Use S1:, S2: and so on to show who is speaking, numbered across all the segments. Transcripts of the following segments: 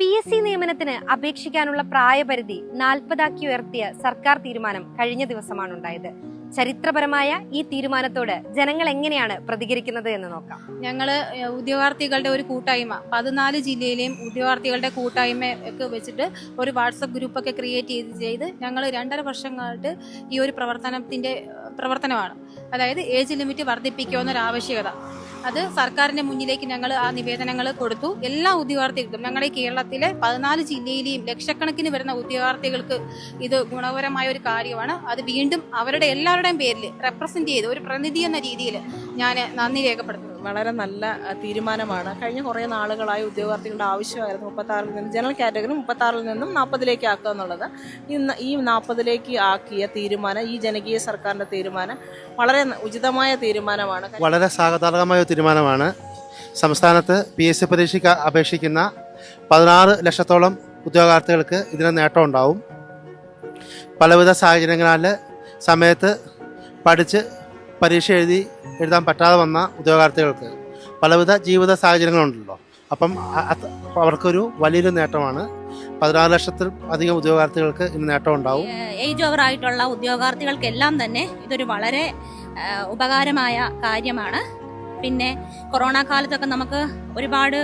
S1: PSC നിയമനത്തിന് അപേക്ഷിക്കാനുള്ള പ്രായപരിധി 40 ഉയർത്തിയ സർക്കാർ തീരുമാനം കഴിഞ്ഞ ദിവസമാണ് ഉണ്ടായത്. ചരിത്രപരമായ ഈ തീരുമാനത്തോട് ജനങ്ങൾ എങ്ങനെയാണ് പ്രതികരിക്കുന്നത് എന്ന് നോക്കാം.
S2: ഞങ്ങള് ഉദ്യോഗാർത്ഥികളുടെ ഒരു കൂട്ടായ്മ 14 ജില്ലയിലെയും ഉദ്യോഗാർത്ഥികളുടെ കൂട്ടായ്മയൊക്കെ വെച്ചിട്ട് ഒരു വാട്സപ്പ് ഗ്രൂപ്പൊക്കെ ക്രിയേറ്റ് ചെയ്ത് ഞങ്ങൾ 2.5 വർഷങ്ങളായിട്ട് ഈ ഒരു പ്രവർത്തനമാണ്. അതായത് ഏജ് ലിമിറ്റ് വർദ്ധിപ്പിക്കുമെന്നൊരു ആവശ്യകത അത് സർക്കാരിന്റെ മുന്നിലേക്ക് ഞങ്ങൾ ആ നിവേദനങ്ങൾ കൊടുത്തു. എല്ലാ ഉദ്യോഗാർത്ഥികൾക്കും ഞങ്ങളുടെ കേരളത്തിലെ 14 ജില്ലയിലെയും ലക്ഷക്കണക്കിന് വരുന്ന ഉദ്യോഗാർത്ഥികൾക്ക് ഇത് ഗുണകരമായ ഒരു കാര്യമാണ്. അത് വീണ്ടും അവരുടെ എല്ലാവരുടെയും പേരിൽ റെപ്രസെന്റ് ചെയ്ത് ഒരു പ്രതിനിധി എന്ന രീതിയിൽ ഞാൻ നന്ദി രേഖപ്പെടുത്തുന്നു.
S3: വളരെ നല്ല തീരുമാനമാണ്. കഴിഞ്ഞ കുറേ നാളുകളായി ഉദ്യോഗാർത്ഥികളുടെ ആവശ്യമായിരുന്നു 36-ൽ നിന്ന് ജനറൽ കാറ്റഗറി 36-ൽ നിന്നും 40-ലേക്ക് ആക്കുക എന്നുള്ളത്. ഇന്ന് ഈ 40-ലേക്ക് ആക്കിയ തീരുമാനം, ഈ ജനകീയ സർക്കാരിൻ്റെ തീരുമാനം വളരെ ഉചിതമായ തീരുമാനമാണ്.
S4: വളരെ സ്വാഗതാർഹമായ തീരുമാനമാണ്. സംസ്ഥാനത്ത് PSC പരീക്ഷയ്ക്ക് അപേക്ഷിക്കുന്ന 16 ലക്ഷത്തോളം ഉദ്യോഗാർത്ഥികൾക്ക് ഇതിന് നേട്ടമുണ്ടാവും. പലവിധ സാഹചര്യങ്ങളാൽ സമയത്ത് പഠിച്ച് പരീക്ഷ എഴുതാൻ പറ്റാതെ വന്ന ഉദ്യോഗാർത്ഥികൾക്ക് പലവിധ ജീവിത സാഹചര്യങ്ങളുണ്ടല്ലോ. അപ്പം അവർക്കൊരു വലിയൊരു നേട്ടമാണ്. 16 ലക്ഷത്തിൽ അധികം ഉദ്യോഗാർത്ഥികൾക്ക് ഇന്ന് നേട്ടം ഉണ്ടാവും.
S5: ഏജ് ഓവർ ആയിട്ടുള്ള ഉദ്യോഗാർത്ഥികൾക്കെല്ലാം തന്നെ ഇതൊരു വളരെ ഉപകാരമായ കാര്യമാണ്. പിന്നെ കൊറോണ കാലത്തൊക്കെ നമുക്ക് ഒരുപാട്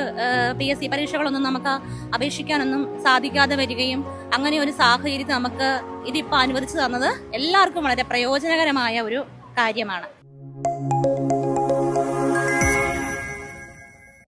S5: PSC പരീക്ഷകളൊന്നും നമുക്ക് അപേക്ഷിക്കാനൊന്നും സാധിക്കാതെ വരികയും അങ്ങനെ ഒരു സാഹചര്യത്തിൽ നമുക്ക് ഇതിപ്പോൾ അനുവദിച്ചു തന്നത് എല്ലാവർക്കും വളരെ പ്രയോജനകരമായ ഒരു കാര്യമാണ്.